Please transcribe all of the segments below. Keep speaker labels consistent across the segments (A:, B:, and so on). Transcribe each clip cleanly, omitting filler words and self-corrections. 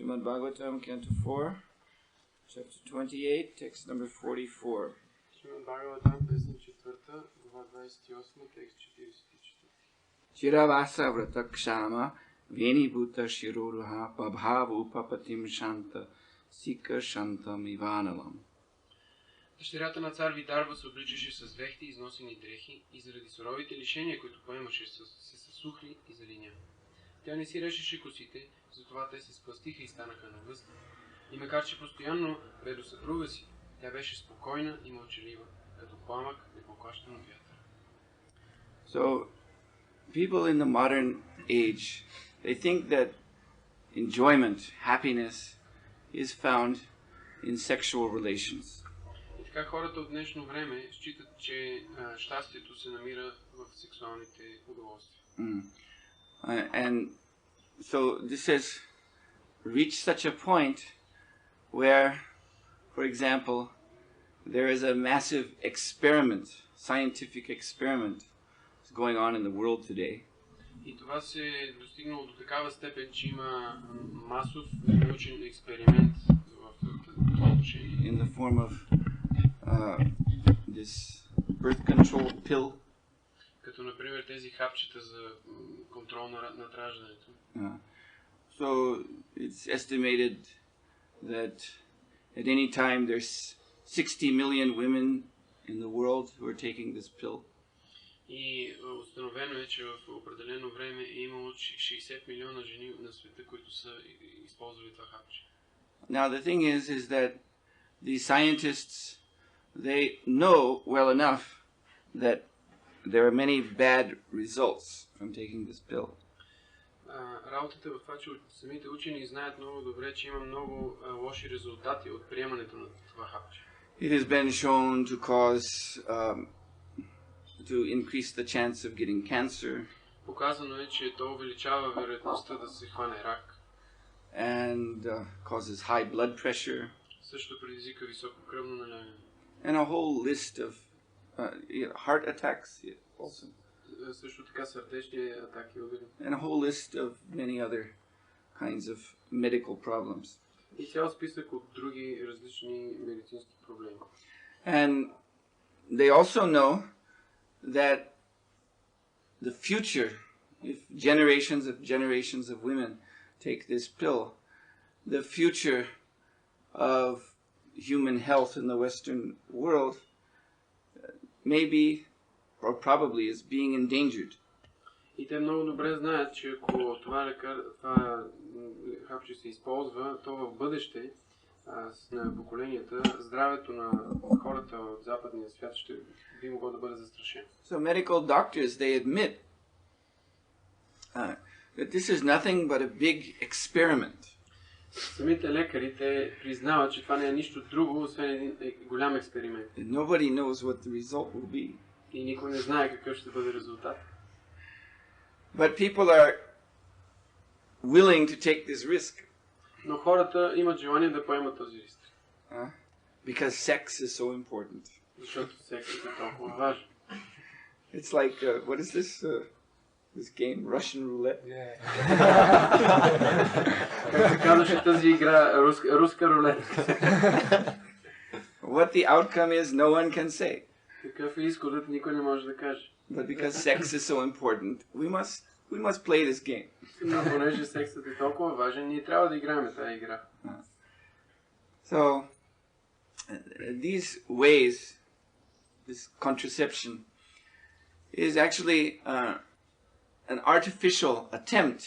A: Srimad Bhagavatam, Canto 4, Chapter 28, text number 44.
B: Srimad Bhagavatam, песня 4, глава 28, текст 44.
A: Chiravasa vratakshama venibhuta shiroruha babhavu papatim shanta sika shantam ivanalam.
B: Дъщерята на цар Видарва се обличаше с вехти, износени дрехи и заради суровите лишения, които поемаше, се съсухли и залиня. Тя не си решеше косите, затова те се спластиха и станаха на възд. И макар че постоянно бе до съпруга си, тя беше спокойна и мълчалива, като пламък непоклащан от вятъра.
A: So, people in the modern age, they think that enjoyment, happiness, is found in sexual relations.
B: И така хората от днешно време считат, че щастието се намира в сексуалните удоволствия.
A: And so this has reached such a point where, for example, there is a massive experiment, scientific experiment going on in the world today.
B: И това се е достигнало до такава степен, че има масов научен експеримент в това отношение.
A: In the form of this birth control pill.
B: Като например тези хапчета за контрол над раждането.
A: So it's estimated that at any time there's 60 million women in the world who are taking this pill.
B: И установено е, че в определено време е имало 60 милиона жени на света, които са използвали това хапче.
A: Now the thing is that the scientists, they know well enough that there are many bad results from taking this pill.
B: Работата е в това, че самите учени знаят много добре, че има много лоши резултати от приемането на това хапче.
A: It has been shown to cause to increase the chance of getting cancer.
B: Показано е, че то увеличава вероятността да се хване рак.
A: And causes high blood pressure.
B: Също предизвика високо кръвно налягане.
A: And a whole list of heart attacks also.
B: Също така сърдечни атаки.
A: And a whole list of many other kinds of medical problems.
B: И цял списък от други различни медицински проблеми.
A: And they also know that the future, if generations of women take this pill, the future of human health in the Western world may be, or probably is being endangered.
B: И те много добре знаят, че ако това хапче се използва, то в бъдеще на поколенията, здравето на хората в западния свят ще би могло да бъде застрашено.
A: So medical doctors, they admit that this is nothing but a big experiment.
B: Самите лекари те признават, че това не е нищо друго, освен един голям експеримент.
A: And nobody knows what the result will be.
B: И никой не знае какъв ще бъде резултат.
A: But people are willing to take this risk.
B: Но хората имат желание да поемат този риск.
A: Because sex is so important.
B: Защото сексът е толкова важен.
A: It's like, what is this game? Russian roulette?
B: Как се казваше тази игра? Руска рулетка.
A: What the outcome is, no one can say.
B: Какъв е изходът, никой не може да каже.
A: But because sex is so important, we must play this game.
B: Но понеже сексът е толкова важен, ние трябва да играем тази игра.
A: So, these ways, this contraception, is actually an artificial attempt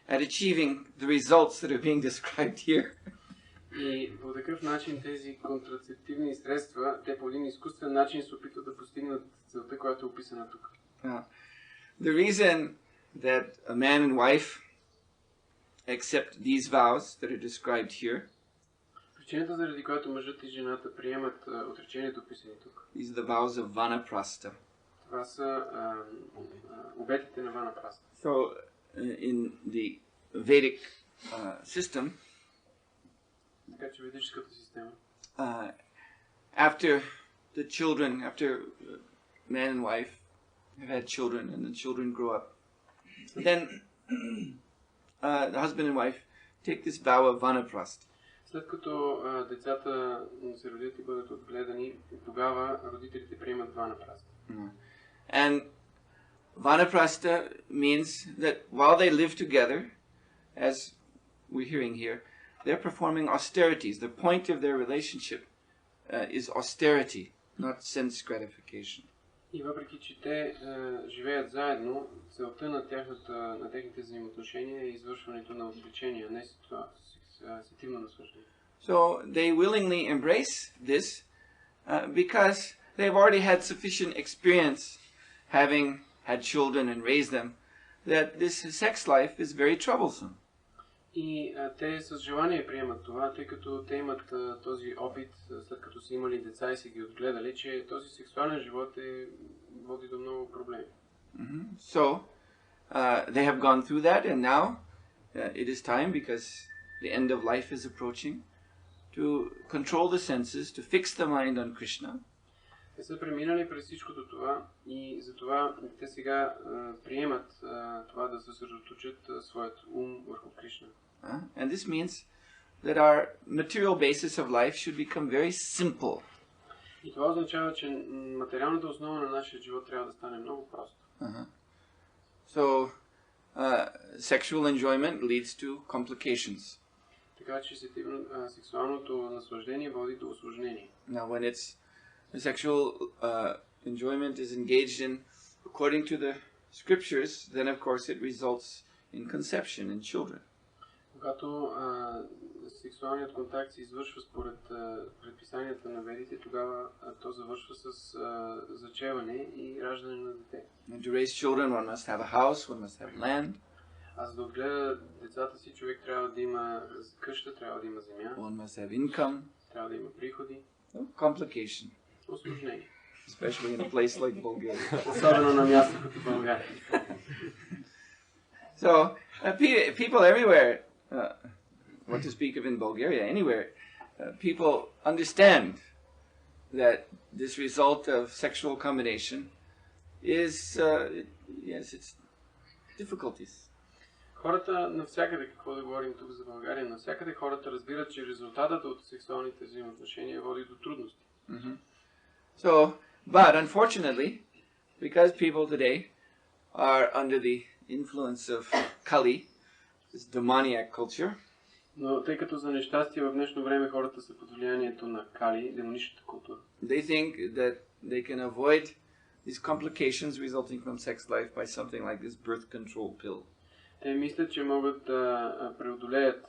A: at achieving the results that are being described here.
B: И по такъв начин тези контрацептивни средства, те по един изкуствен начин се опитват да постигнат целта, която е описана тук.
A: The reason that a man and wife accept these vows that are described here,
B: причината, заради която мъжът и жената приемат отречението, описани тук,
A: these are the vows of Vanaprastha.
B: Това са обетите на Ванапраста.
A: So, in the Vedic system,
B: така че ведическата система,
A: after man and wife have had children and the children grow up, then the husband and wife take this vow of vanaprastha.
B: След като децата се родят и бъдат отгледани, тогава родителите приемат ванапраста.
A: And vanaprastha means that while they live together, as we're hearing here, they're performing austerities. The point of their relationship is austerity, not sense gratification.
B: И въпреки че те живеят заедно, целта на техните взаимоотношения е извършването на отречения, не сетивно наслаждение.
A: So they willingly embrace this because they've already had sufficient experience having had children and raised them, that this sex life is very troublesome.
B: И те с желание приемат това, тъй като те имат този опит, след като са имали деца и са ги отгледали, че този сексуален живот води до много проблеми.
A: So they have gone through that, and now it is time, because the end of life is approaching, to control the senses, to fix the mind on Krishna.
B: Те са преминали през всичкото това и затова те сега приемат това да се съсредоточат своят ум върху Кришна.
A: And this means that our material basis of life should become very simple.
B: И това означава, че материалната основа на нашия живот трябва да стане много просто.
A: So sexual enjoyment leads to complications.
B: Така че сексуалното наслаждение води до усложнение.
A: Now when the sexual enjoyment is engaged in according to the scriptures, then of course it results in conception in children.
B: Когато сексуалният контакт се извършва според предписанията на ведите, тогава то завършва с зачеване и раждане на дете.
A: And to raise children, one must have a house, one must have land.
B: А за да отгледа децата си, човек трябва да има къща, трябва да има земя.
A: One must have income.
B: Трябва да има приходи.
A: Complication.
B: Усложнение.
A: Especially in a place like Bulgaria.
B: Особено на място като България.
A: So people everywhere, what to speak of in Bulgaria, anywhere, people understand that this result of sexual combination is, yes, it's difficulties.
B: Хората навсякъде, какво да говорим тук за България, навсякъде хората разбират, че резултатът от сексуалните взаимоотношения води до трудности.
A: So, but unfortunately, because people today are under the influence of Kali, this demoniac culture,
B: но тъй като за нещастие в днешно време хората са под влиянието на Кали, демоничната култура,
A: they think that they can avoid these complications resulting from sex life by something like this birth control pill.
B: Те мислят, че могат да преодолеят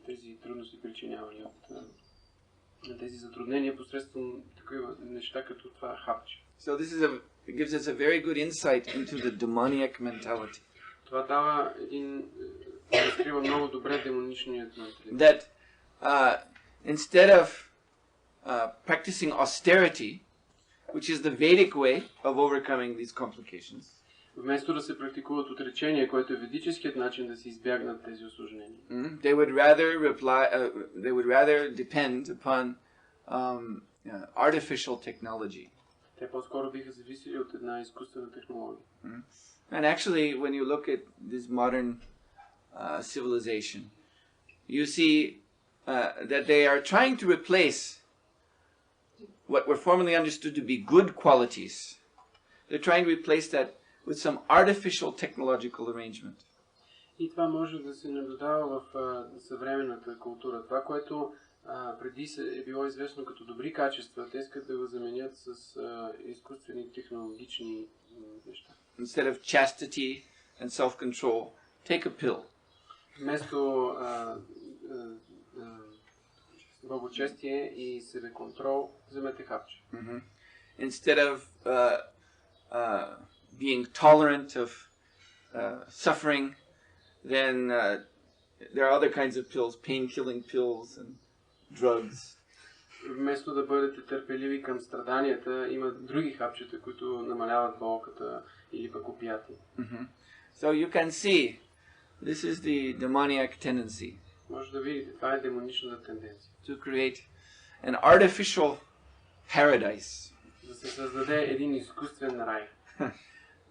B: тези трудности, причинявани от тези затруднения посредством такива неща като това хапче.
A: So it gives us a very good insight into the demoniac mentality.
B: Това дава разкрива много добре демоничният менталитет.
A: That instead of practicing austerity, which is the Vedic way of overcoming these complications,
B: вместо да се практикуват отречения, което е ведическият начин да се избягнат тези усложнения,
A: they would rather depend upon artificial technology.
B: Те по-скоро биха зависели от една изкуствена технология.
A: And actually, when you look at this modern civilization, you see that they are trying to replace what were formerly understood to be good qualities. They're trying to replace that with some artificial technological arrangement.
B: И това може да се наблюдава в съвременната култура. Това, което преди е било известно като добри качества, те искат да го заменят с изкуствени технологични неща.
A: Instead of chastity and self-control, take a pill.
B: Вместо благочестие и себеконтрол, вземете хапче.
A: Instead of being tolerant of suffering, then there are other kinds of pills, pain-killing pills and drugs.
B: Вместо да бъдете търпеливи към страданията, има други хапчета, които намаляват болката или пък опияти.
A: So you can see, this is the demoniac tendency.
B: Може да видите, това е демоничната тенденция.
A: To create an artificial paradise.
B: Да се създаде един изкуствен рай.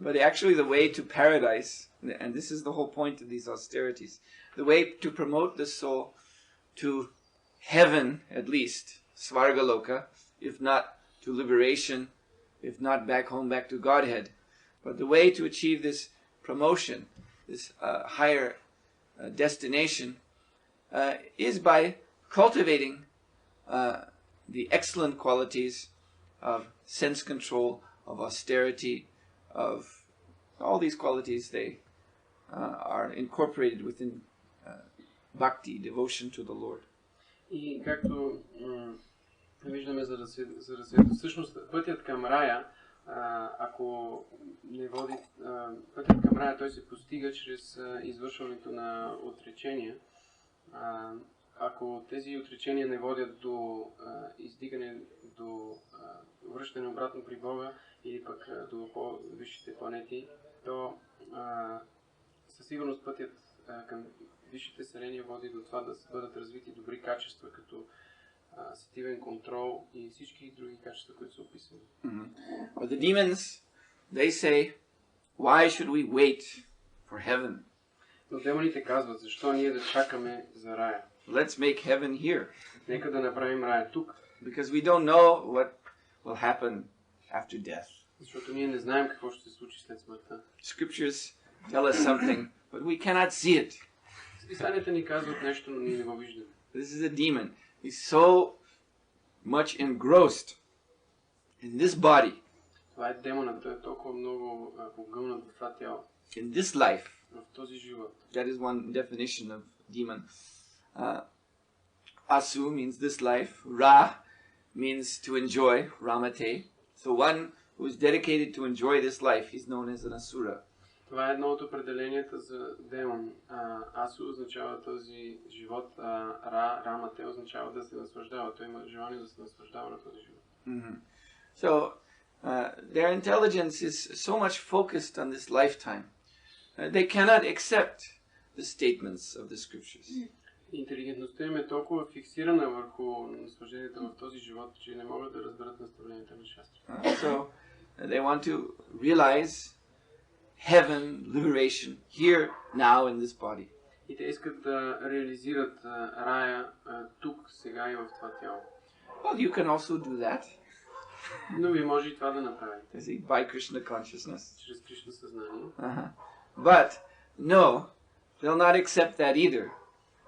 A: But actually the way to paradise, and this is the whole point of these austerities, the way to promote the soul to heaven, at least, Svargaloka, if not to liberation, if not back home, back to Godhead. But the way to achieve this promotion, this higher destination, is by cultivating the excellent qualities of sense control, of austerity, of all these qualities. They are incorporated within bhakti, devotion to the Lord.
B: И както виждаме, за да се всъщност пътят към рая, ако не води пътят към рая, той се постига чрез извършването на отречения. Ако тези отречения не водят до издигане, до връщане обратно при Бога или пък до по-висшите планети, то със сигурност пътят към висшите селения води до това да бъдат развити добри качества, като сетивен контрол и всички други качества, които са описани.
A: But the demons, they say, why should we wait for heaven?
B: Но демоните казват, защо ние да чакаме за рая?
A: Let's make heaven here.
B: Нека да направим рая тук.
A: Because we don't know what will happen after death.
B: Защото ние не знаем какво ще се случи след смъртта.
A: Scriptures tell us something, but we cannot see it.
B: Писанията ни казват нещо, но ние не го виждаме.
A: This is a demon. He's so much engrossed in this body,
B: Това е демонът, той е толкова много погълнат в това тяло.
A: in this life.
B: В този живот.
A: That is one definition of demon. Asu means this life. Ra means to enjoy, ramate. So one who is dedicated to enjoy this life, he's known as an asura.
B: Това е едно от определенията за демон. Асу означава този живот, рамате означава да се наслаждава. Той има желание да се наслаждава на този живот.
A: So their intelligence is so much focused on this lifetime. They cannot accept the statements of the scriptures.
B: Интелигентността им е толкова фиксирана върху наслажденията в този живот, че не могат да разберат наставленията на шастрите.
A: So they want to realize heaven, liberation, here, now, in this body.
B: И те искат да реализират рая тук, сега и в това тяло.
A: Well, you can also do that.
B: Но ви може и това да направите.
A: By Krishna consciousness.
B: Чрез Кришна съзнание.
A: But, no, they'll not accept that either.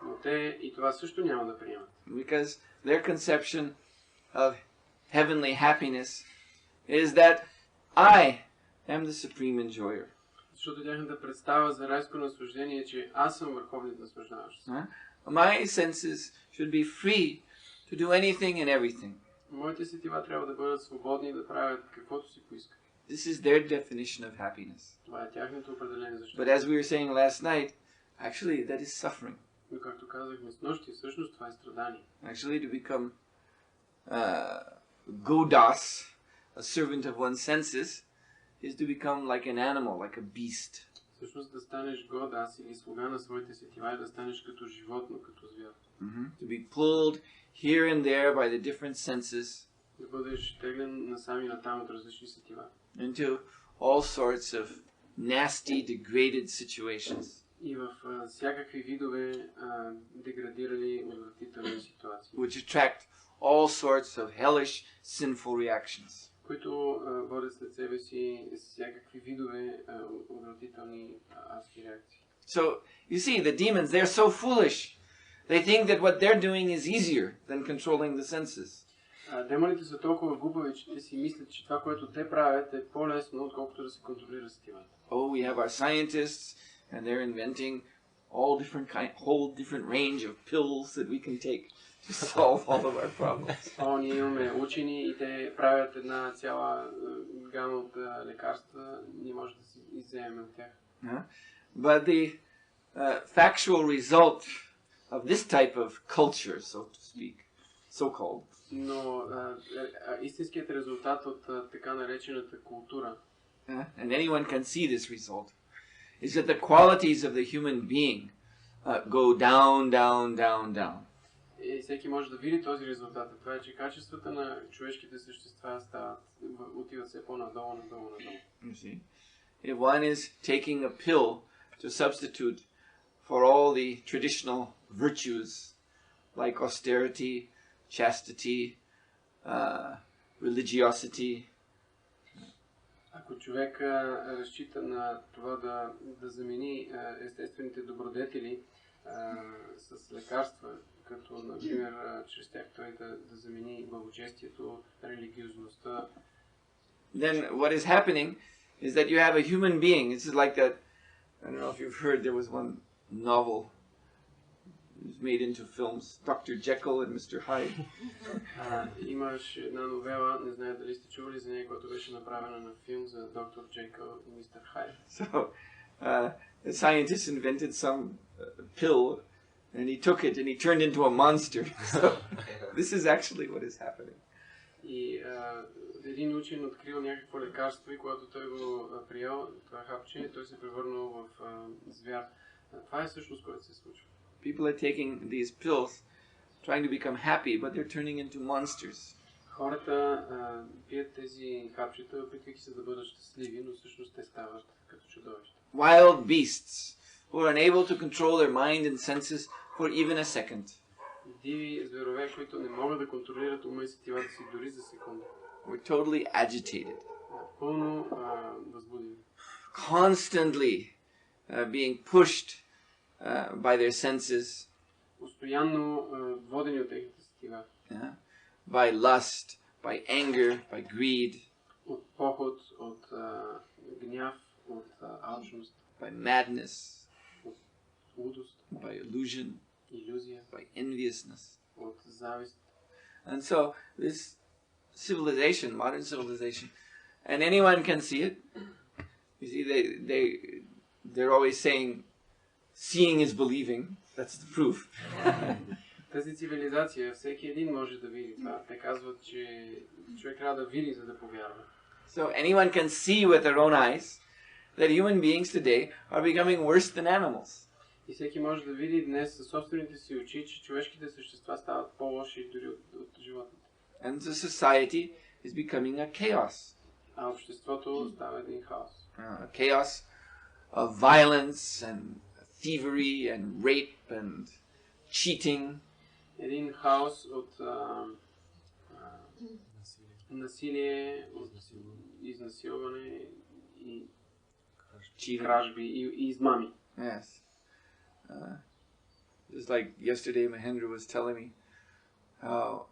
B: Но те и това също няма да приемат.
A: Because their conception of heavenly happiness is that I am the supreme enjoyer.
B: Защото тяхната представа за райско наслаждение е, че аз съм върховният наслаждаващ.
A: My senses should be free to do anything and everything.
B: Моите сетива трябва да бъдат свободни да правят каквото си поискат.
A: This is their definition of happiness.
B: Това е тяхното определение за щастие.
A: But as we were saying last night, actually that is suffering.
B: Но както казахме снощи, всъщност това е страдание.
A: Actually to become godas, a servant of one's senses, is to become like an animal, like a beast.
B: Всъщност да станеш годас или слуга на своите сетива и да станеш като животно, като звяр.
A: To be pulled here and there by the different senses.
B: Да бъдеш теглен насам и натам от различни сетива.
A: Into all sorts of nasty, degraded situations.
B: И в всякакви видове деградирани, отвратителни ситуации.
A: Which attract all sorts of hellish, sinful reactions.
B: Които водят след себе си всякакви видове отвратителни адски реакции.
A: So, you see, the demons, they're so foolish. They think that what they're doing is easier than controlling the senses.
B: Демоните са толкова глупави, че те си мислят, че това, което те правят, е по-лесно, отколкото да се контролира сетивата.
A: Oh, we have our scientists, and they're inventing whole different range of pills that we can take to solve all of our problems.
B: Ние имаме учени и те правят една цяла гама от лекарства, ние може да си изземем от тях.
A: But the factual result of this type of culture, so to speak, so-called,
B: но истинският резултат от така наречената култура,
A: and anyone can see this result, is that the qualities of the human being go down, down, down, down.
B: И всеки може да види този резултат. Това е, че качествата на човешките същества отиват все по-надолу, надолу, надолу.
A: You see, if one is taking a pill to substitute for all the traditional virtues like austerity, chastity, religiosity.
B: Ако човек разчита на това да замени естествените добродетели с лекарства, като например чрез тях той да замени благочестието, религиозността,
A: then what is happening is that you have a human being. This is like that, I don't know if you've heard, there was one novel made into films, Dr. Jekyll and Mr. Hyde.
B: Имаш една новела, не знае дали сте чували за нея, която беше направена на филм за доктор Джекъл и мистер Хайд.
A: So, the scientist invented some pill, and he took it and he turned into a monster. So, this is actually what is happening.
B: И един учен открил някакво лекарство и когато той го приел, това хапче, той се превърнал в звяр. Това е всъщност, което се случва.
A: People are taking these pills, trying to become happy, but they're turning into monsters.
B: Хората пият тези хапчета, опитвайки се да бъдат щастливи, но всъщност те стават като чудовища.
A: Wild beasts who are unable to control their mind and senses for even a second.
B: Диви зверове, които не могат да контролират ума и сетивата си дори за секунда.
A: We're totally agitated.
B: Пълно възбудени.
A: Constantly being pushed by their senses.
B: Постоянно водени от техните сетива.
A: By lust, by anger, by greed.
B: От похот, от гняв, от алчност.
A: By madness.
B: От лудост.
A: By illusion.
B: Иллюзия.
A: By enviousness.
B: От завист.
A: And so this civilization, modern civilization, and anyone can see it. You see, they're always saying, seeing is believing. That's the proof.
B: Тази цивилизация, всеки един може да види това. Те казват, че човек трябва да види, за да повярва.
A: So anyone can see with their own eyes that human beings today are becoming worse than animals.
B: И всеки може да види днес със собствените си очи, че човешките същества стават по-лоши дори от животните.
A: And the society is becoming a chaos.
B: А обществото става един хаос.
A: A chaos of violence and thievery and rape and cheating.
B: Един хаос от насилие, от изнасилване и кражби и измами.
A: Yes. Just like yesterday, Mahendra was telling me how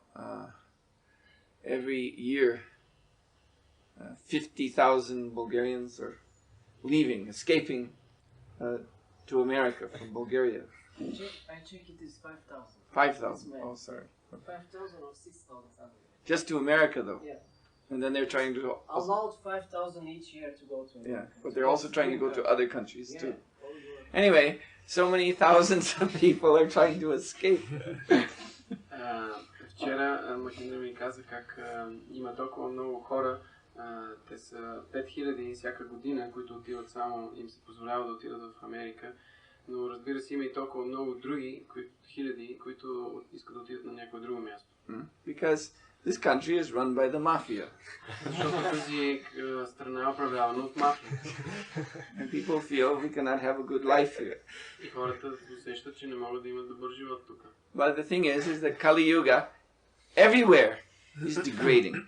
A: every year 50,000 Bulgarians are leaving, escaping to America from Bulgaria.
C: I check it is 5,000.
A: 5,000. Oh, sorry.
C: 5,000 or 6,000.
A: Just to America, though.
C: Yeah.
A: And then they're trying to...
C: Allowed 5,000 each year to go to America.
A: Yeah, but they're also trying to go to other countries, too. Anyway, so many thousands of people are trying to escape.
B: Вчера Махиндра ми каза как има толкова много хора, те са 5000 всяка година, които отиват само, им се позволява да отидат в Америка, но разбира се има и толкова много други хиляди, които искат да отидат на някое друго място.
A: Because this country is run by the mafia.
B: Защото тази страна е управлявана от мафия.
A: And people feel we cannot have a good life here.
B: И хората усещат, че не могат да имат добър живот тук.
A: But the thing is that Kali Yuga everywhere is degrading.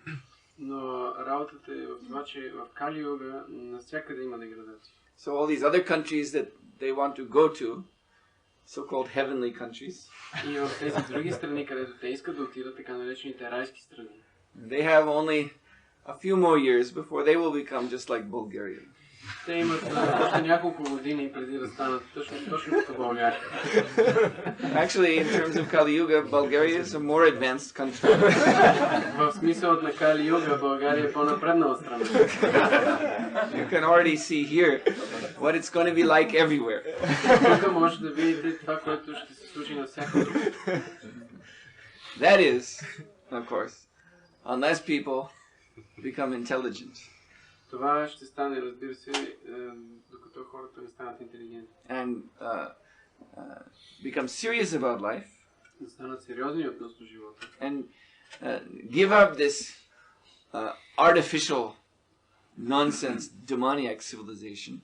B: Но работата е в това, че в Кали Юга навсякъде има деградация.
A: So all these other countries that they want to go to, so-called heavenly countries,
B: и в тези други страни, където те искат да отидат, така наречените райски страни,
A: they have only a few more years before they will become just like Bulgaria.
B: Те имат още няколко години преди да станат точно като България.
A: Actually, in terms of Kali Yuga, Bulgaria is a more advanced country.
B: В смисъл на Кали Юга, България е по-напреднала страна.
A: You can already see here what it's going to be like everywhere.
B: Тук може да видите това, което ще се случи навсякъде.
A: That is, of course, unless people become intelligent.
B: Това ще стане, разбира се, докато хората не станат интелигентни.
A: And become serious about life.
B: Да станат сериозни относно живота.
A: And give up this artificial, nonsense, demoniac civilization.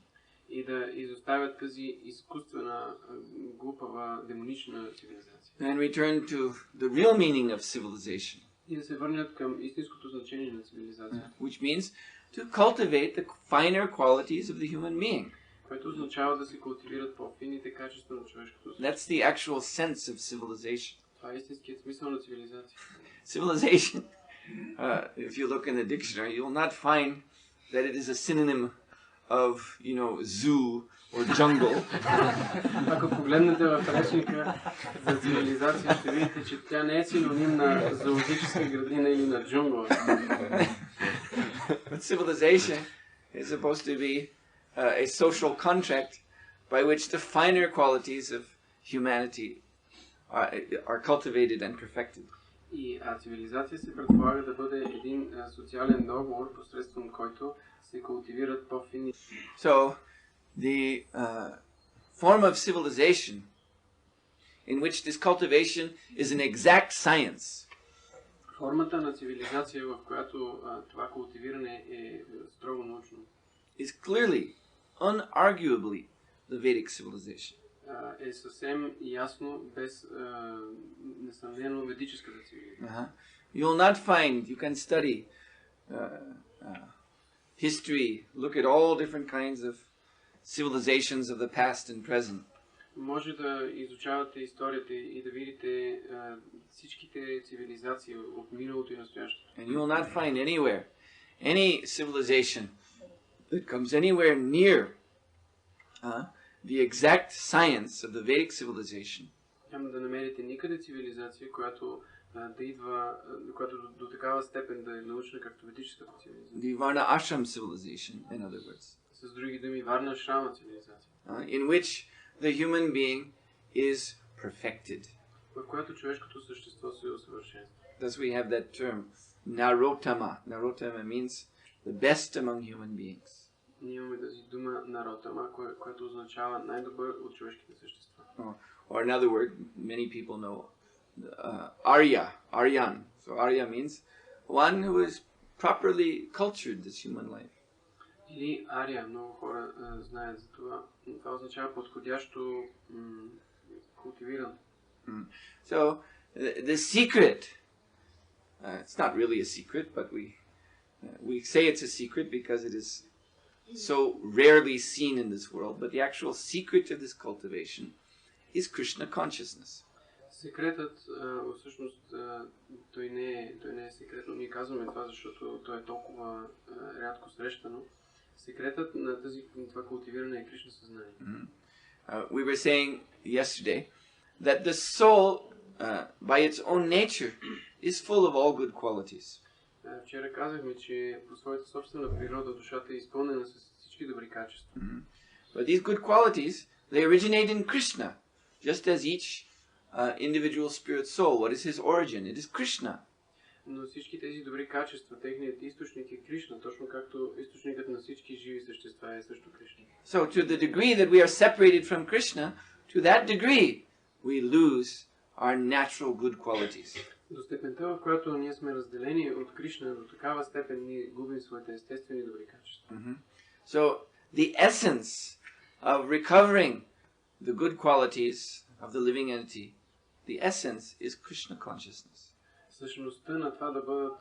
B: и да изоставят тази изкуствена, глупава, демонична цивилизация.
A: And return to the real meaning of civilization.
B: И да се върнат към истинското значение на цивилизация.
A: Which means to cultivate the finer qualities of the human being.
B: Което означава да се култивират по-финните качества на човешкото същество.
A: That's the actual sense of civilization.
B: Това е истинският смисъл на цивилизация.
A: Civilization, if you look in the dictionary, you'll not find that it is a synonym of, zoo or jungle.
B: Ако погледнете в речника за цивилизация, ще видите, че тя не е синоним на зоологическа градина или на джунгла.
A: But civilization is supposed to be a social contract by which the finer qualities of humanity are cultivated and perfected.
B: И цивилизация се предполага да бъде един социален договор, посредством който се култивират по-фини.
A: So, the form of civilization in which this cultivation is an exact science.
B: Формата на цивилизация, в която това култивиране е строго научно,
A: is clearly, unarguably, the Vedic civilization.
B: Е съвсем ясно, без несъмнено ведическата цивилизация.
A: You will not find, you can study history, look at all different kinds of civilizations of the past and present.
B: Може да изучавате историята и да видите всичките цивилизации от миналото и настоящето.
A: And you will not find anywhere any civilization that comes anywhere near the exact science of the Vedic civilization.
B: Няма да намерите никъде цивилизация, която да идва, която до такава степен да е научна, както ведическата цивилизация.
A: The Varna Ashram civilization, in other words.
B: С други думи, Варна Ашрама цивилизация.
A: In which the human being is perfected.
B: В която човешкото същество се усъвършенства.
A: Thus we have that term, Narottama. Narottama means the best among human beings.
B: Ние имаме тази дума Наротама, която означава най-добър от човешките същества.
A: Or another word, many people know, Arya, Aryan. So Arya means one who is properly cultured this human life.
B: Или Ария, много хора знаят за това. Това означава подходящо култивиран.
A: So the secret, it's not really a secret, but we say it's a secret because it is so rarely seen in this world, but the actual secret of this cultivation is Krishna consciousness.
B: Секретът, всъщност, той не е секрет, но ние казваме това, защото той е толкова рядко срещано. Секретът на това култивиране е Кришна съзнание.
A: We were saying yesterday that the soul, by its own nature, is full of all good qualities.
B: Вчера казахме, че по своята собствена природа душата е изпълнена с всички добри качества.
A: But these good qualities, they originate in Krishna, just as each individual spirit soul. What is his origin? It is Krishna.
B: Но всички тези добри качества, техният източник е Кришна, точно както източникът на всички живи същества е също Кришна.
A: So to the degree that we are separated from Krishna, to that degree we lose our natural good qualities.
B: До степента, в която ние сме разделени от Кришна, до такава степен ние губим своите естествени добри качества.
A: So the essence of recovering the good qualities of the living entity, the essence is Krishna consciousness.
B: Същността на това да бъдат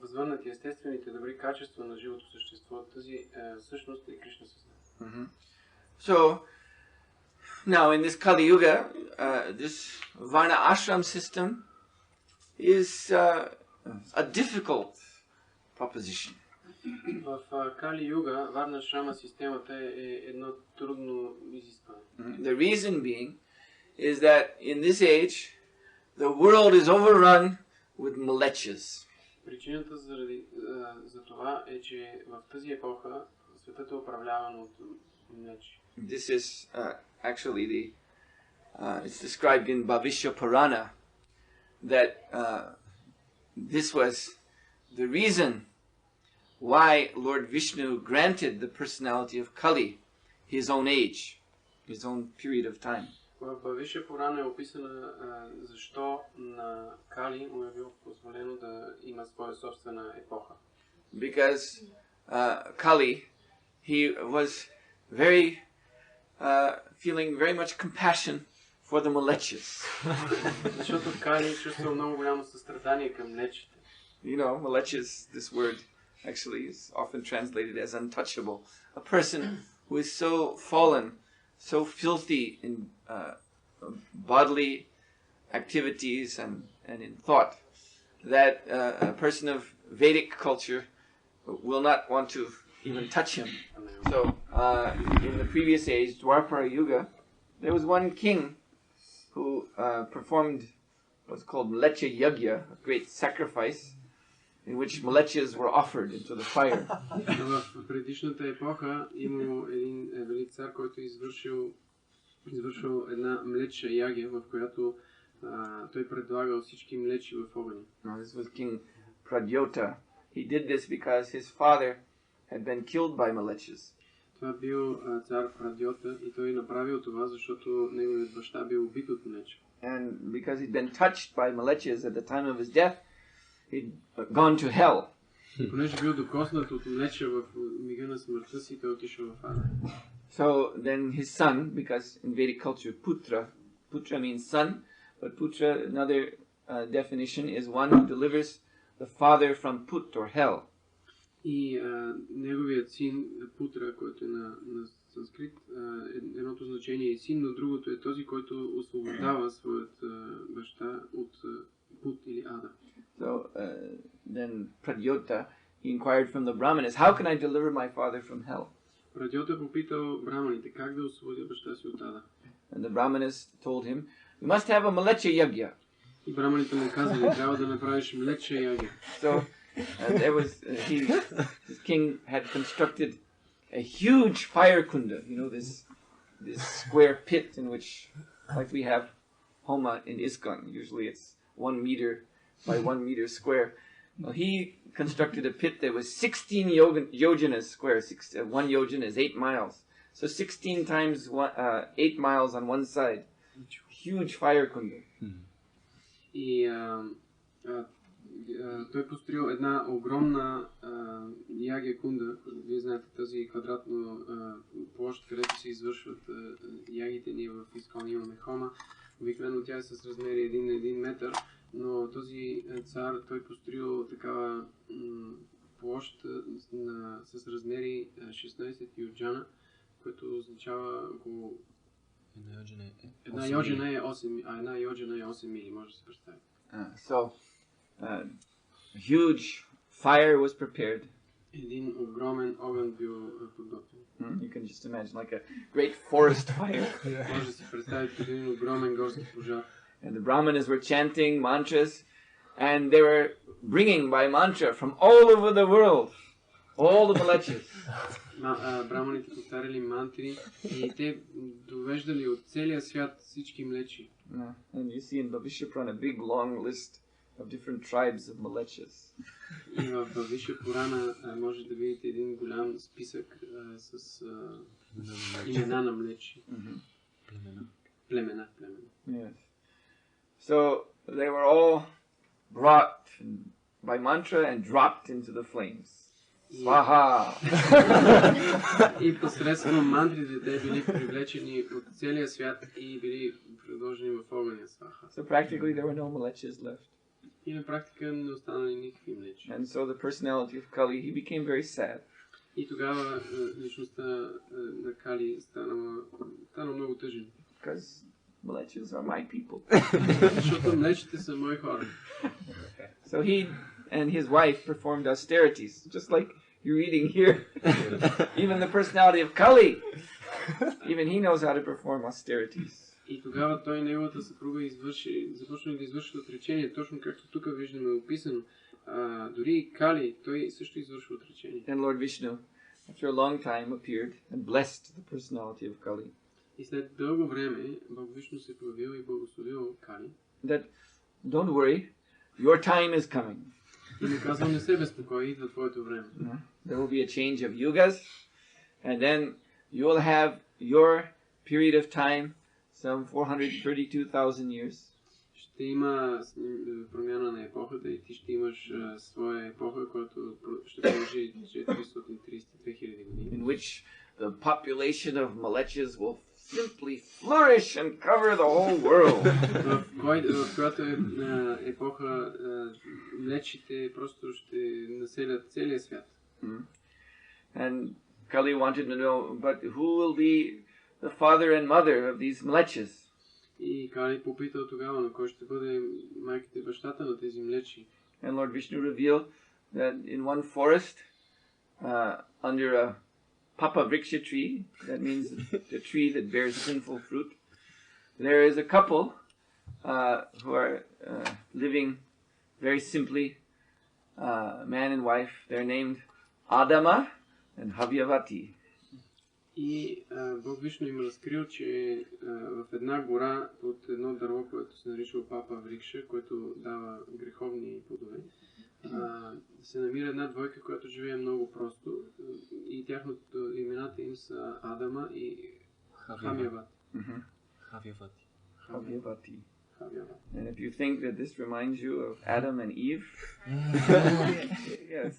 B: възвърнати естествените добри качества на живото същество, тази същност е Кришна съзнание.
A: So now in this Kali Yuga, this Varna Ashram system is a difficult proposition.
B: В Кали Юга Варна Ашрама системата е едно трудно изискване.
A: The reason being is that in this age the world is overrun with mlechas.
B: Причината за това е, че в тази епоха светът е управляван от млечи.
A: This is actually it's described in Bhavishya Purana that this was the reason why Lord Vishnu granted the personality of Kali his own age, his own period of time.
B: В Бhavишя Пурана е описано защо на Кали му е било позволено да има своя собствена епоха.
A: Because Kali he was feeling very much compassion for the mlechas.
B: Защото Кали чувствал много голямо състрадание към млечите.
A: You know, mlechas, this word actually is often translated as untouchable. A person who is so fallen, so filthy in bodily activities and in thought, that a person of Vedic culture will not want to even touch him. So, in the previous age, Dwapara Yuga, there was one king who performed what's called Mlecha Yagya, a great sacrifice, in which mlechas were offered into the fire.
B: В предишната епоха имало един велик цар, който извършил една млеча ягия, в която той предлагал всички млечи в огъня.
A: This was King Pradyota. He did this because his father had been killed by mlechas.
B: Това бил цар Прадьота и той направил това, защото неговият баща бил убит от млеча.
A: And because he'd been touched by mlechas at the time of his death, he'd gone to hell.
B: Понеже бил докоснат от млеча в мига на смъртта си, той отишъл в ада.
A: So then his son, because in Vedic culture putra means son, but putra, another definition, is one who delivers the father from put or hell.
B: И неговият син, Путра, който е на санскрит, едното значение е син, но другото е този, който освобождава своят баща от пут или ада.
A: So then Pradyota, he inquired from the Brahmanas, how can I deliver my father from hell?
B: Прадьота попитал браманите как да освободя баща си от ада.
A: And the Brahmanas told him, you must have a mlecha yagya.
B: И браманите му казали, трябва да направиш млеча ягия.
A: So there was this king had constructed a huge fire kunda, you know, this square pit in which, like we have homa in ISKCON, usually it's 1 meter by 1 meter square. Well, he constructed a pit that was 16 yojanas square. 1 yojana is 8 miles. So 16 times 8 miles on one side. Huge fire kunda.
B: И той построил една огромна ягия кунда. Вие знаете тази квадратна площ, където се извършват ягите. Ние в ISKCON имаме хома. Обикновено тя е с размери 1 на 1 метър, но този цар той построил такава площ с размери 16 йоджана, което означава около... Една йоджана е 8, а една йоджана е 8 мили, може да се представи.
A: So, huge fire was prepared.
B: Един огромен огън бил подготвен.
A: You can just imagine, like a great forest fire.
B: Може да си представите един огромен горски пожар.
A: And the Brahmanas were chanting mantras, and they were bringing by mantra from all over the world, all the mlechas.
B: Браманите повтаряли мантри и те довеждали от целия свят всички млечи.
A: And you see in Bhavishya a big long list of different tribes of mlechas.
B: И в Бhavishya Пурана може да видите един голям списък с имена на млечи. Племена.
A: Yes. So they were all brought by mantra and dropped into the flames. Swaha!
B: И посредством мантрите те били привлечени от целия свят и били предложени в огъня. Сваха.
A: So practically there were no mlechas left.
B: И на практика не останали никакви млечи.
A: And so the personality of Kali, he became very sad.
B: И тогава личността на Кали стана много тъжен.
A: Because mlechas are my people.
B: Защото млечите са мои хора.
A: So he and his wife performed austerities, just like you're reading here. Even the personality of Kali, even he knows how to perform austerities.
B: И тогава той и неговата съпруга започнали да извършват отречение, точно както тук виждаме описано. Дори и Кали, той също извършва отречение.
A: And Lord Vishnu, after a long time, appeared and blessed the personality of Kali.
B: И след дълго време Бог Вишну се появил и благословил Кали.
A: That don't worry, your time is coming.
B: И му казал, не се безпокой, идва твоето време.
A: There will be a change of yugas, and then you will have your period of time, some 432,000 years.
B: ще има промяна на епохата и ти ще имаш своя епоха, която ще продължи 432 години.
A: In which the population of mlechas will simply flourish and cover the whole world.
B: В която епоха млечите просто ще населят целия свят.
A: And Kali wanted to know, but who will be the father and mother of these mlechas?
B: И Кали попитал тогава, на кой ще бъде майката и бащата на тези млечи.
A: And Lord Vishnu revealed that in one forest, under a Papa Vriksha tree, that means the tree that bears sinful fruit, there is a couple who are living very simply, man and wife. They're named Adama and Havyavati.
B: И Бог Вишну им разкрил, че в една гора под едно дърво, което се нарича Папа Врикша, което дава греховни плодове, се намира една двойка, която живее много просто и имената им са Адама и Хамявати.
A: Havyavati. And if you think that this reminds you of Adam and Eve, yes.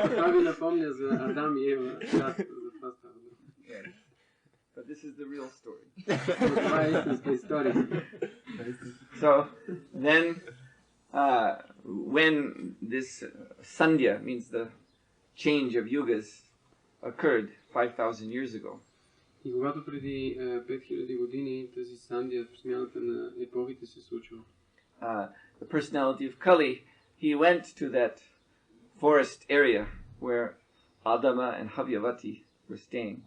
B: Това ви напомня за Адам и Ева.
A: Yes. But this is the real story.
B: Това е истинска история.
A: So then, when this Sandhya, means the change of yugas, occurred 5,000 years ago,
B: И когато преди 5000 години тази Сандия, смяната на епохите се случва,
A: the personality of Kali, he went to that forest area where Adama and Havyavati were staying.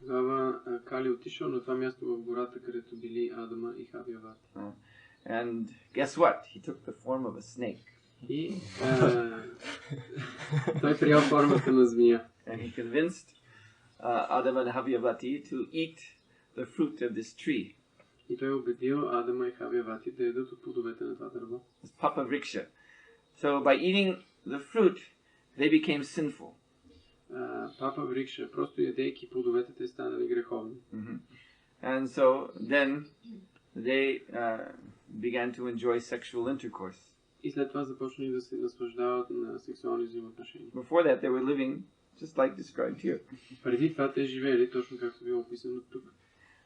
B: Тогава Кали отишъл на това място в гората, където били Адама и Хавявати.
A: And guess what? He took the form of a snake.
B: И той приял формата на змия.
A: And he convinced Adama and Havyavati to eat the fruit of this tree.
B: И той убедил Адама и Хавявати да ядат от плодовете на това дърво.
A: It's Papa Vriksha. So by eating the fruit, they became sinful.
B: Папа Врикша, просто ядейки плодовете, те станали греховни.
A: And so then they began to enjoy sexual intercourse.
B: И след това започнали да се наслаждават на сексуални взаимоотношения.
A: Before that, they were living just like described here.
B: Преди това те живеели точно както било описано тук.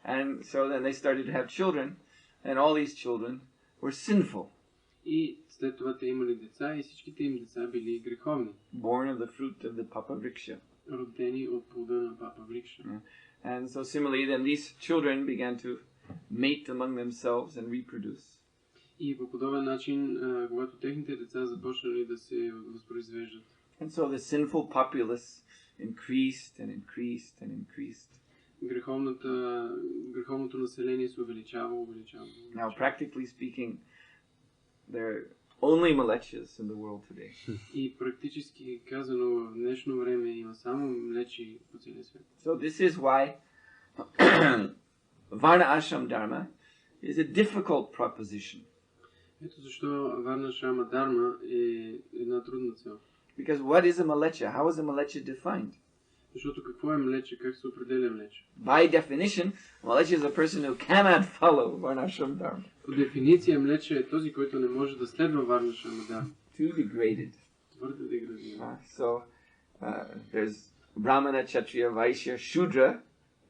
A: And so then they started to have children, and all these children were sinful.
B: И след това те имали деца и всичките им деца били греховни.
A: Born of the fruit of the Papa Vriksha.
B: Родени от плода на Папа Врикша.
A: And so similarly, then these children began to mate among themselves and reproduce.
B: И по подобен начин, когато техните деца започнали да се възпроизвеждат.
A: And so the sinful populace increased and increased and increased.
B: Греховното население се увеличава.
A: Now, practically speaking, there are only mlechas in the world today.
B: И практически казано, в днешно време има само млечи по целия свят.
A: So this is why Varna Ashram Dharma is a difficult proposition.
B: Ето защо Варна Ашрама Дарма е една трудна цел.
A: Because what is a mlecha? How is a mlecha defined?
B: Защото какво е млече? Как се определя млече?
A: By definition, mlecha is a person who cannot follow Varna Ashram Dharma.
B: По дефиниция млече е този, който не може да следва Варна Ашрама Дарма.
A: Too degraded.
B: Твърде деградиран.
A: So there's Brahmana, Kshatriya, Vaishya, Shudra,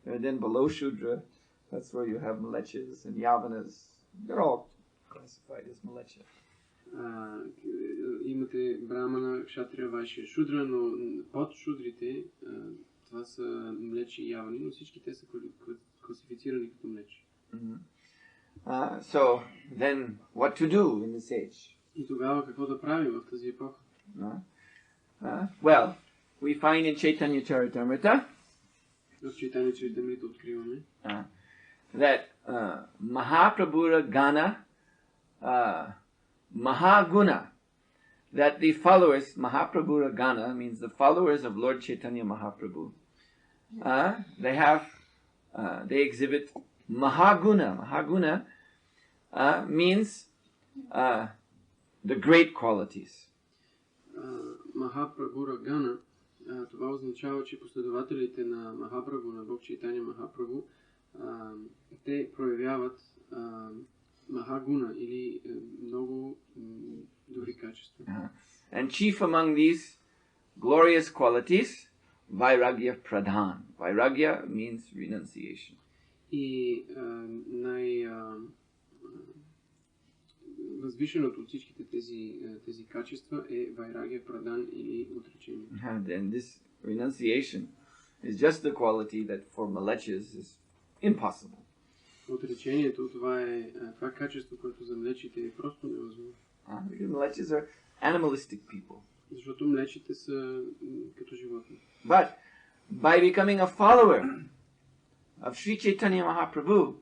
A: and then below Shudra, that's where you have mlechas and yavanas. They're all classified as mlecha.
B: Имате Брамана, Кшатрия, Вайшия, Шудра, но под шудрите това са млечи и явани, но всички те са класифицирани като млечи.
A: So then what to do in this age?
B: И тогава какво да правим в тази епоха?
A: Well, we find in Chaitanya Charitamrita
B: В Чайтания Чаритамрита откриваме
A: that Mahaprabhura Gana Mahaguna, that the followers, Mahaprabhura Gana means the followers of Lord Chaitanya Mahaprabhu, they exhibit Mahaguna. Mahaguna means the great qualities.
B: Махапрабхура Гана, това означава, че последователите на Махапрабху, на Бог Чайтания Махапрабху, те проявяват гуна или много добри качества.
A: And chief among these glorious qualities, vairagya pradhan. Vairagya means renunciation.
B: И възвишеното от всичките тези качества е вайрагия прадан или отречение.
A: And this renunciation is just the quality that for mlechas is impossible.
B: Отречението, това качество, което за млечите е просто невъзможно.
A: Because mlechas are animalistic people.
B: Защото млечите са като животни.
A: But by becoming a follower of Sri Chaitanya Mahaprabhu,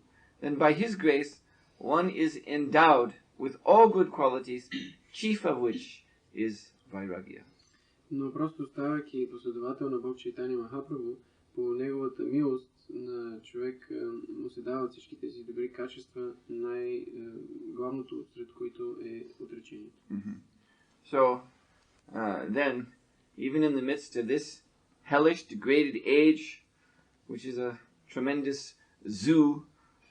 A: then by his grace one is endowed with all good qualities, chief of which is vairagya.
B: Но просто ставайки последовател на Бог Чайтания Махапрабху, по неговата милост на човек му се дават всички тези добри качества, най-главното сред които е отречение.
A: So then, even in the midst of this hellish, degraded age, which is a tremendous zoo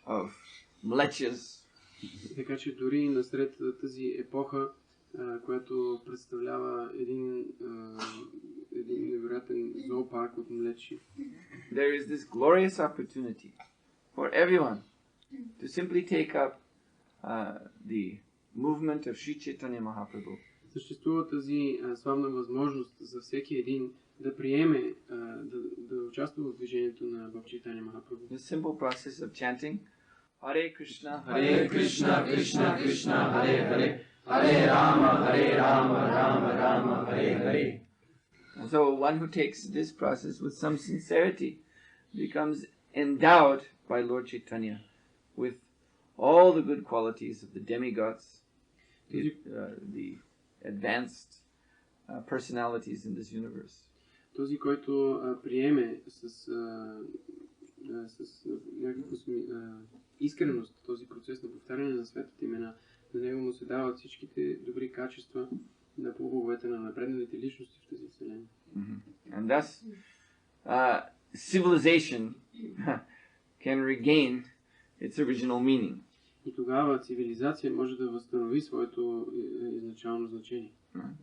A: of mlechas,
B: Така че дори насред тази епоха, която представлява един невероятен зоопарк от млечи,
A: there is this glorious opportunity for everyone to simply take up the movement of Sri Chaitanya Mahaprabhu.
B: Съществува тази славна възможност за всеки един да приеме, да участва в движението на Бог Чайтания Махапрабху.
A: The simple process of chanting Hare Krishna,
D: Hare Krishna, Krishna Krishna, Hare Hare, Hare Rama, Rama Rama, Hare Hare.
A: And so one who takes this process with some sincerity becomes endowed by Lord Chaitanya with all the good qualities of the demigods, the advanced personalities in this universe.
B: Този, който приеме с някаква искреност този процес на повтаряне на светите имена, на него му се дават всичките добри качества на полубоговете на напредналите личности в тази вселена.
A: And thus, civilization can regain its original meaning.
B: И тогава цивилизация може да възстанови своето изначално значение.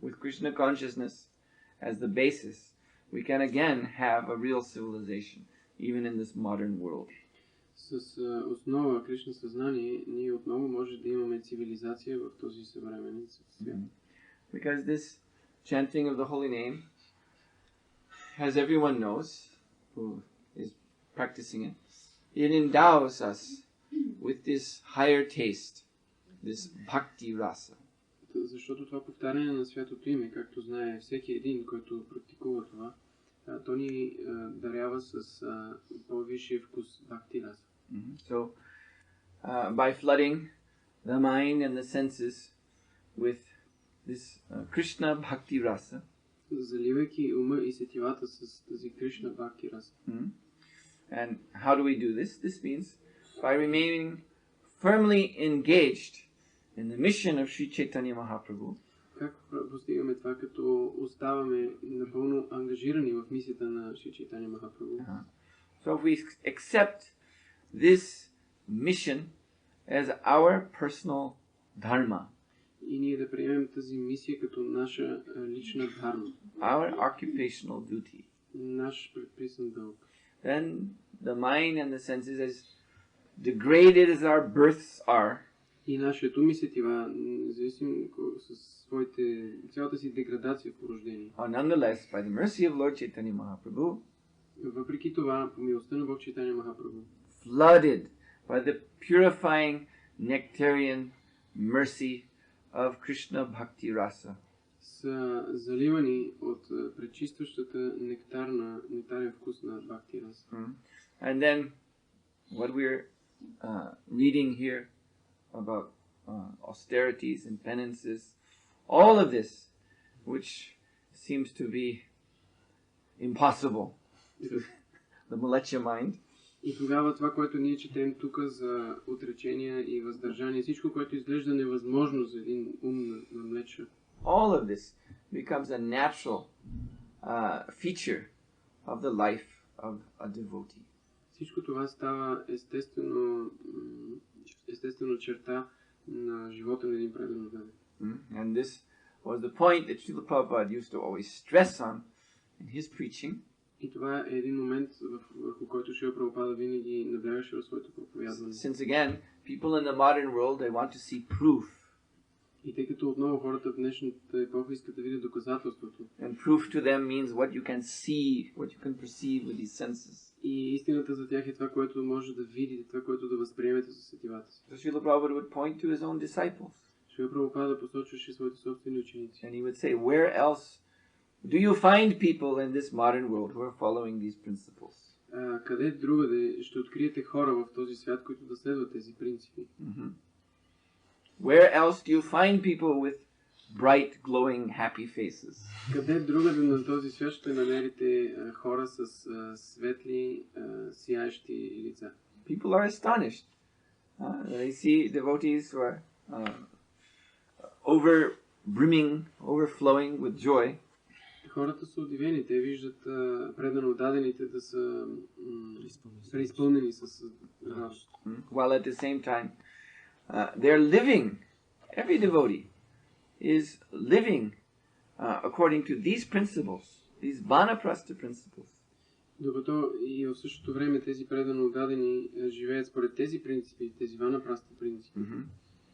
A: With Krishna consciousness as the basis, we can again have a real civilization, even in this modern world.
B: С основа Кришна съзнание, ние отново може да имаме цивилизация в този съвременен свят.
A: Because this chanting of the holy name, as everyone knows who is practicing it, it endows us with this higher taste, this bhakti rasa.
B: Защото това повтаряне на святото име, както знае всеки един, който практикува това, то ни дарява с по-висшия вкус бхакти раса.
A: So, by flooding the mind and the senses with this Krishna bhakti rasa,
B: заливайки ума и сетивата с тази Кришна бхакти раса.
A: And how do we do this? This means by remaining firmly engaged in the mission of Sri Chaitanya Mahaprabhu.
B: Как постигаме това, като оставаме напълно ангажирани в мисията на Шри Чайтания Махапрабху?
A: So if we accept this mission as our personal dharma,
B: И ние да приемем тази мисия като наша лична дхарма,
A: our occupational duty,
B: наш предписан дълг,
A: then the mind and the senses, as degraded as our births are,
B: и нашето ум и сетива, независимо с цялата си деградация по рождение,
A: are nonetheless, by the mercy of Lord Chaitanya Mahaprabhu,
B: въпреки това, по милостта на Бог Чайтания Махапрабху,
A: flooded by the purifying nectarian mercy of Krishna Bhakti Rasa.
B: са заливани от пречистващата нектарен вкус на Бхакти Раса.
A: And then what we're reading here about austerities and penances, all of this, which seems to be impossible to the mlecha mind,
B: И тогава това, което ние четем тук за отречения и въздържание, всичко, което изглежда невъзможно за един ум на млеча,
A: all of this becomes a natural feature of the life of a devotee.
B: всичко това става естествено черта на живота на един предан отдаден.
A: And this was the point that Srila Prabhupada used to always stress on in his preaching.
B: И това е един момент, върху който Шрила Прабхупада винаги наблягаше в своето проповядване.
A: Since again, people in the modern world, they want to see proof.
B: И тъй като отново хората в днешната епоха искат да видят доказателството.
A: And proof to them means what you can see, what you can perceive with these senses.
B: И истината за тях е това, което може да видите, това, което да възприемете със сетивата си.
A: So Srila Prabhupada would point to his own disciples.
B: Шрила Прабхупада посочваше своите собствени ученици.
A: And he would say, where else do you find people in this modern world who are following these principles?
B: Къде другаде ще откриете хора в този свят, които да следват тези принципи?
A: Where else do you find people with bright, glowing, happy faces?
B: Къде другаде на този свят ще намерите хора с светли, сияещи лица?
A: People are astonished. They see devotees who are overflowing with joy.
B: Хората са удивени, те виждат предано дадените да са преизпълнени с радост.
A: While at the same time, they're living, every devotee is living according to these principles, these vanaprastha principles.
B: Докато и в същото време тези предано дадени живеят според тези принципи, тези ванапрастha принципи.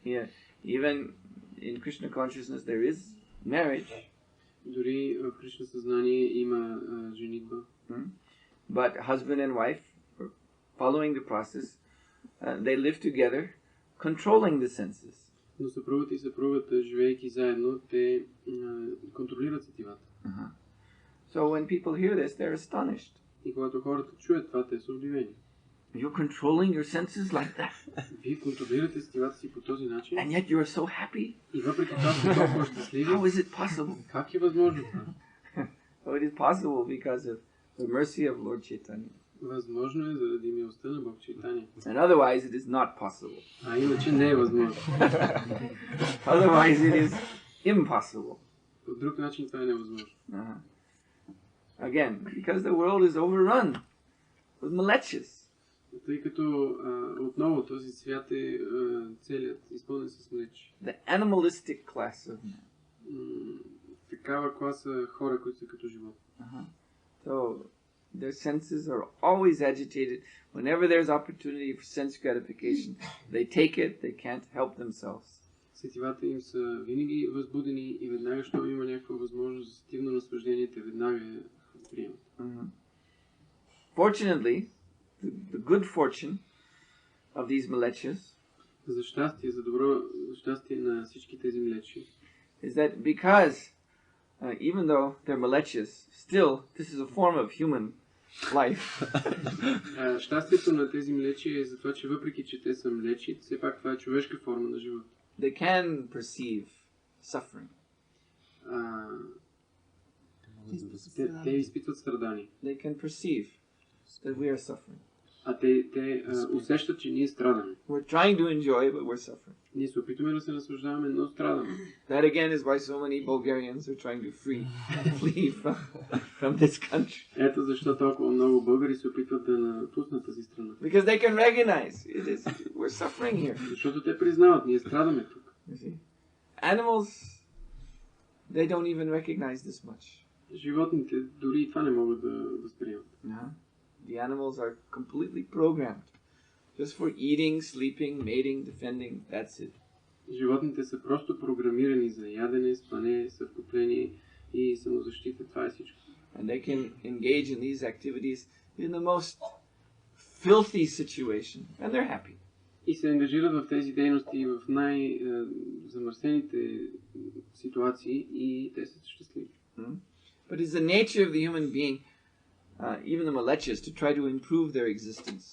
A: Yeah, even in Krishna consciousness there is marriage.
B: Дори в Кришна съзнание има женитба.
A: But husband and wife, following the process, they live together, controlling the senses.
B: Но съпругът и съпругата, живеейки заедно, те контролират сетивата.
A: So when people hear this, they're astonished.
B: И когато хората чуят това, те са удивени.
A: You're controlling your senses like that?
B: Вие контролирате сетивата си по този начин.
A: And yet you are so happy?
B: И въпреки това сте толкова щастливи.
A: How is it possible?
B: Как е възможно това?
A: Well, it is possible because of the mercy of Lord Chaitanya.
B: Възможно е заради милостта на Бог Чайтания.
A: And otherwise it is not possible.
B: А иначе не е възможно.
A: Otherwise it is impossible.
B: По друг начин това е невъзможно.
A: Again, because the world is overrun with malechas.
B: Тъй като отново този свят е целият изпълнен с млечи.
A: The animalistic class of men.
B: Такава класа хора, които са като живот.
A: So their senses are always agitated. Whenever there's opportunity for sense gratification, they take it, they can't help themselves.
B: Сетивата им са винаги възбудени и веднага, щом има някаква възможност за сетивно наслаждение, те веднага я приемат.
A: Fortunately, the good fortune of these malechas
B: За щастие, за добро щастие на всички тези млечи,
A: is that because even though they're malechas, still this is a form of human life.
B: Щастието на тези млечи е за това, че въпреки че те са млечи, все пак това е човешка форма на живот.
A: They can perceive suffering.
B: Те изпитват страдания.
A: They can perceive that we are suffering.
B: А те усещат, че ние страдаме.
A: We're trying to enjoy, but we're suffering.
B: Ние се опитваме да се наслаждаваме, но страдаме.
A: That again is why so many Bulgarians are trying to flee from this country.
B: Ето защо толкова много българи се опитват да напуснат тази страна.
A: Because they can recognize we're suffering here.
B: Защото те признават, ние страдаме тук.
A: You see? Animals, they don't even recognize this much.
B: Животните дори и това не могат да възприемат.
A: The animals are completely programmed just for eating, sleeping, mating, defending. That's it.
B: Животните са просто програмирани за ядене, спане, съвкупление и самозащита. Това е всичко.
A: And they can engage in these activities in the most filthy situation, and they're happy.
B: И се ангажират в тези дейности в най-замърсените ситуации и те са щастливи.
A: But it's the nature of the human being, even the malechas, to try to improve their existence.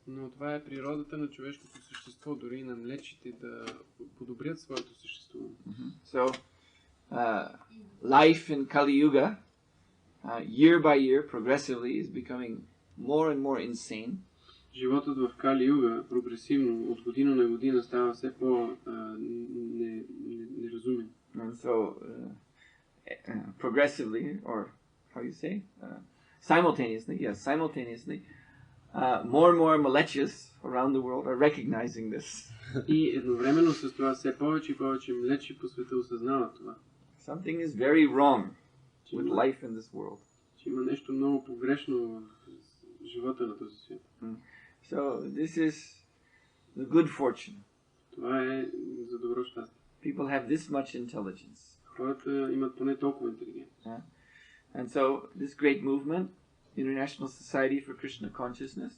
B: Но това е природата на човешкото същество, дори и на млечите да подобрят своето съществуване.
A: So, life in Kali Yuga, year by year, progressively, is becoming more and more insane.
B: Животът в Кали Юга прогресивно от година на година става все по-неразумен.
A: And so, progressively, or how you say, simultaneously, more and more malechas around the world are recognizing this.
B: И едновременно с това все повече и повече млечи по света осъзнават това.
A: Something is very wrong with life in this world.
B: Че има нещо много погрешно в живота на този свят.
A: So this is the good fortune.
B: Това е за добро щастие.
A: People have this much intelligence.
B: Хората имат поне толкова интелигентност.
A: And so this great movement, International Society for Krishna Consciousness,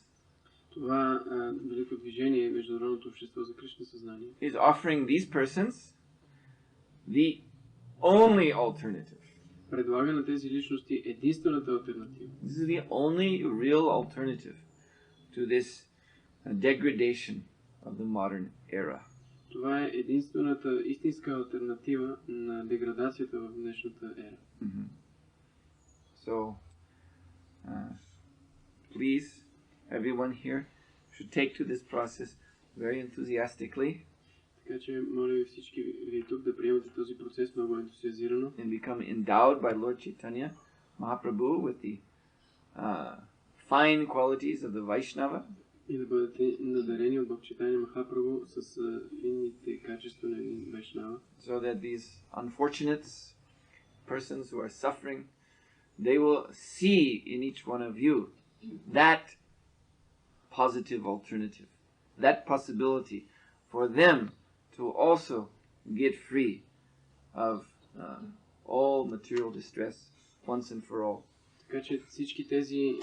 B: това велико движение, Международното общество за Кришна съзнание,
A: is offering these persons the only alternative.
B: Предлага на тези личности единствената алтернатива.
A: This is the only real alternative to this degradation of the modern era.
B: Това е единствената истинска алтернатива на деградацията в днешната ера.
A: So, please, everyone here should take to this process very enthusiastically.
B: Така че, моля ви всички ви тук да приемате този процес много ентусиазирано.
A: And become endowed by Lord Chaitanya Mahaprabhu with the fine qualities of the Vaishnava.
B: И да бъдете надарени от Бог Чайтания Махапрабху с финните качества на един Вайшнава.
A: So that these unfortunates, persons who are suffering, they will see in each one of you that positive alternative, that possibility for them to also get free of all material distress once and for all.
B: Така че всички тези